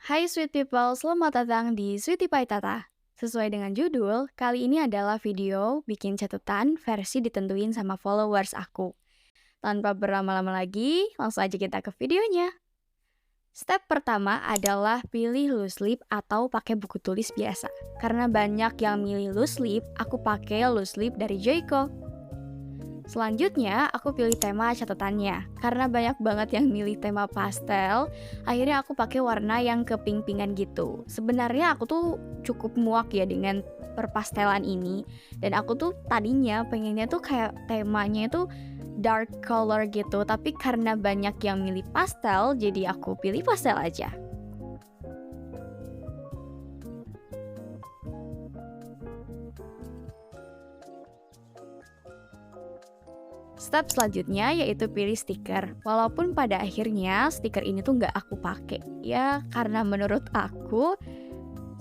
Hai sweet people, selamat datang di Sweetie Pie Tata. Sesuai dengan judul, kali ini adalah video bikin catatan versi ditentuin sama followers aku. Tanpa berlama-lama lagi, langsung aja kita ke videonya. Step pertama adalah pilih loose lip atau pakai buku tulis biasa. Karena banyak yang milih loose lip, aku pakai loose lip dari Joico. Selanjutnya, aku pilih tema catatannya. Karena banyak banget yang milih tema pastel, akhirnya aku pakai warna yang keping-pingan gitu. Sebenarnya aku tuh cukup muak ya dengan perpastelan ini. Dan aku tuh tadinya pengennya tuh kayak temanya itu dark color gitu. Tapi karena banyak yang milih pastel, jadi aku pilih pastel aja. Step selanjutnya yaitu pilih stiker. Walaupun pada akhirnya stiker ini tuh nggak aku pakai. Ya karena menurut aku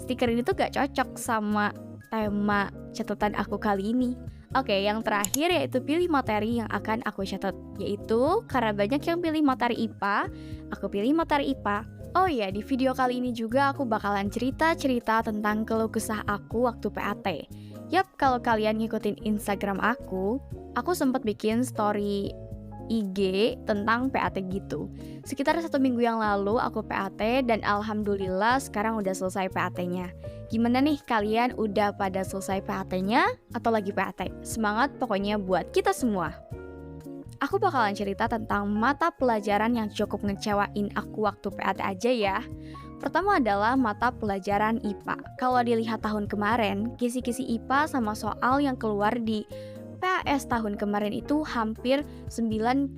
stiker ini tuh nggak cocok sama tema catatan aku kali ini. Oke, yang terakhir yaitu pilih materi yang akan aku catat. Yaitu karena banyak yang pilih materi IPA, aku pilih materi IPA. Oh iya, di video kali ini juga aku bakalan cerita-cerita tentang keluh kesah aku waktu PAT. Yap, kalau kalian ngikutin Instagram aku sempat bikin story IG tentang PAT gitu. Sekitar 1 minggu yang lalu aku PAT dan alhamdulillah sekarang udah selesai PAT-nya. Gimana nih kalian udah pada selesai PAT-nya atau lagi PAT? Semangat pokoknya buat kita semua. Aku bakalan cerita tentang mata pelajaran yang cukup ngecewain aku waktu PAT aja ya. Pertama adalah mata pelajaran IPA. Kalau dilihat tahun kemarin, kisi-kisi IPA sama soal yang keluar di PAS tahun kemarin itu hampir 95%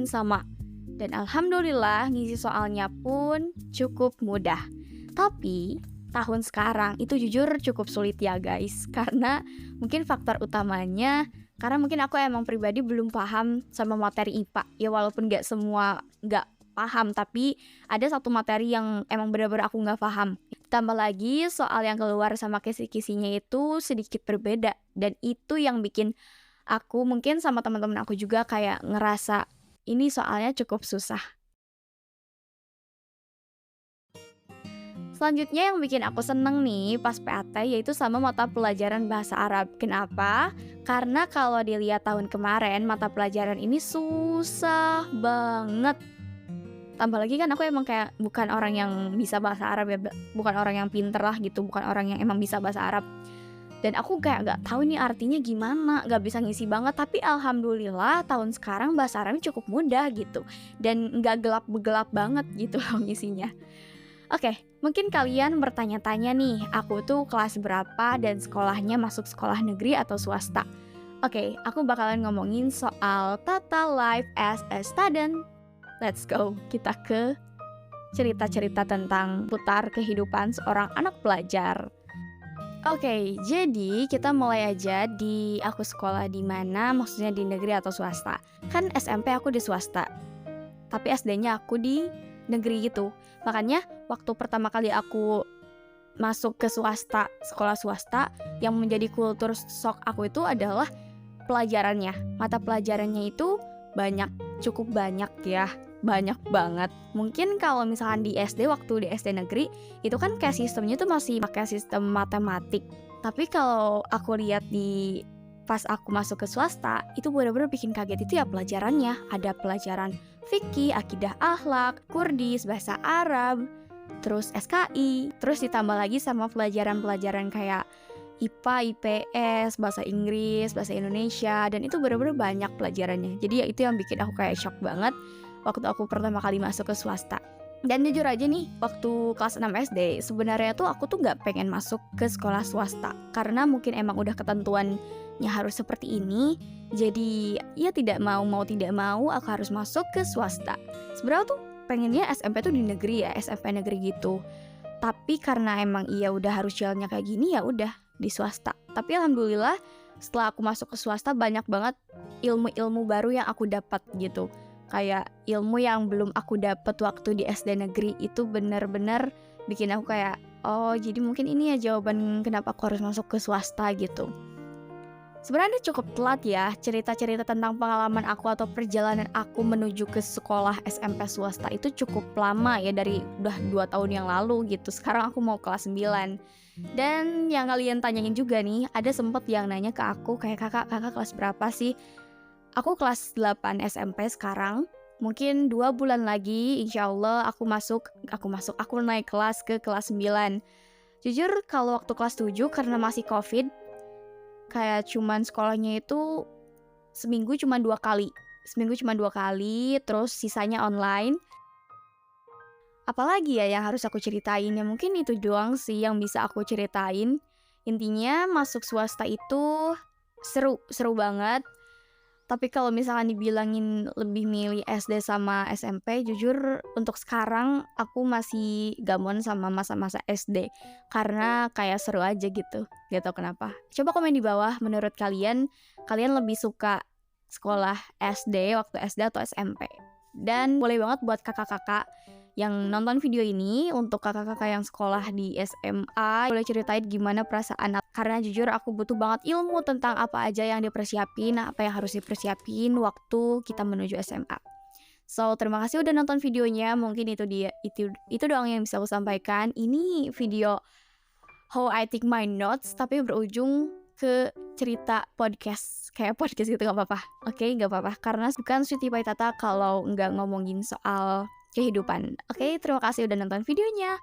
sama. Dan alhamdulillah ngisi soalnya pun cukup mudah. Tapi tahun sekarang itu jujur cukup sulit ya guys. Karena mungkin faktor utamanya karena mungkin aku emang pribadi belum paham sama materi IPA. Ya walaupun gak paham, tapi ada satu materi yang emang benar-benar aku nggak paham. Tambah lagi soal yang keluar sama kisi-kisinya itu sedikit berbeda, dan itu yang bikin aku mungkin sama teman-teman aku juga kayak ngerasa ini soalnya cukup susah. Selanjutnya yang bikin aku seneng nih pas PAT yaitu sama mata pelajaran bahasa Arab. Kenapa? Karena kalau dilihat tahun kemarin mata pelajaran ini susah banget. Tambah lagi kan aku emang kayak bukan orang yang bisa bahasa Arab ya, bukan orang yang pinter lah gitu, bukan orang yang emang bisa bahasa Arab. Dan aku kayak nggak tahu ini artinya gimana, nggak bisa ngisi banget. Tapi alhamdulillah tahun sekarang bahasa Arabnya cukup mudah gitu, dan nggak gelap-gelap banget gitu loh ngisinya. Oke, mungkin kalian bertanya-tanya nih, aku tuh kelas berapa dan sekolahnya masuk sekolah negeri atau swasta? Oke, aku bakalan ngomongin soal Tata Life as a Student. Let's go, kita ke cerita-cerita tentang putar kehidupan seorang anak pelajar. Oke, jadi kita mulai aja di aku sekolah di mana, maksudnya di negeri atau swasta. Kan SMP aku di swasta, tapi SD-nya aku di negeri gitu. Makanya waktu pertama kali aku masuk ke swasta, sekolah swasta, yang menjadi kultur shock aku itu adalah pelajarannya. Mata pelajarannya itu cukup banyak ya, banyak banget. Mungkin kalau misalkan di SD, waktu di SD negeri itu kan kayak sistemnya tuh masih pakai sistem matematik. Tapi kalau aku lihat di pas aku masuk ke swasta, itu benar-benar bikin kaget itu ya pelajarannya. Ada pelajaran fikih, akidah akhlak, Kurdis, bahasa Arab, terus SKI, terus ditambah lagi sama pelajaran-pelajaran kayak IPA, IPS, bahasa Inggris, bahasa Indonesia, dan itu benar-benar banyak pelajarannya. Jadi ya itu yang bikin aku kayak shock banget waktu aku pertama kali masuk ke swasta. Dan jujur aja nih, waktu kelas 6 SD, sebenarnya tuh aku tuh gak pengen masuk ke sekolah swasta. Karena mungkin emang udah ketentuannya harus seperti ini, jadi ya tidak mau tidak mau aku harus masuk ke swasta. Sebenarnya tuh pengennya SMP tuh di negeri ya, SMP negeri gitu. Tapi karena emang iya udah harus jalannya kayak gini, ya udah di swasta. Tapi alhamdulillah setelah aku masuk ke swasta banyak banget ilmu-ilmu baru yang aku dapat gitu. Kayak ilmu yang belum aku dapat waktu di SD negeri, itu bener-bener bikin aku kayak oh jadi mungkin ini ya jawaban kenapa aku harus masuk ke swasta gitu. Sebenarnya cukup telat ya, cerita-cerita tentang pengalaman aku atau perjalanan aku menuju ke sekolah SMP swasta itu cukup lama ya, dari udah 2 tahun yang lalu gitu. Sekarang aku mau kelas 9. Dan yang kalian tanyain juga nih, ada sempet yang nanya ke aku kayak, Kakak kelas berapa sih?" Aku kelas 8 SMP sekarang. Mungkin 2 bulan lagi insya Allah aku naik kelas ke kelas 9. Jujur kalau waktu kelas 7 karena masih Covid, kayak cuman sekolahnya itu seminggu cuma 2 kali, terus sisanya online. Apalagi ya yang harus aku ceritain, ya mungkin itu doang sih yang bisa aku ceritain. Intinya masuk swasta itu seru banget, tapi kalau misalkan dibilangin lebih milih SD sama SMP, jujur untuk sekarang aku masih gamon sama masa-masa SD, karena kayak seru aja gitu, gak tau kenapa. Coba komen di bawah menurut kalian, kalian lebih suka sekolah SD waktu SD atau SMP? Dan boleh banget buat kakak-kakak yang nonton video ini, untuk kakak-kakak yang sekolah di SMA, boleh ceritain gimana perasaan karena jujur aku butuh banget ilmu tentang apa aja yang dipersiapin, apa yang harus dipersiapin waktu kita menuju SMA. So, terima kasih udah nonton videonya. Mungkin itu doang yang bisa aku sampaikan. Ini video how I take my notes tapi berujung ke cerita podcast, kayak podcast gitu, gak apa-apa. Oke, gak apa-apa, karena bukan Sweety Pie Tata kalau nggak ngomongin soal kehidupan. Oke, terima kasih udah nonton videonya.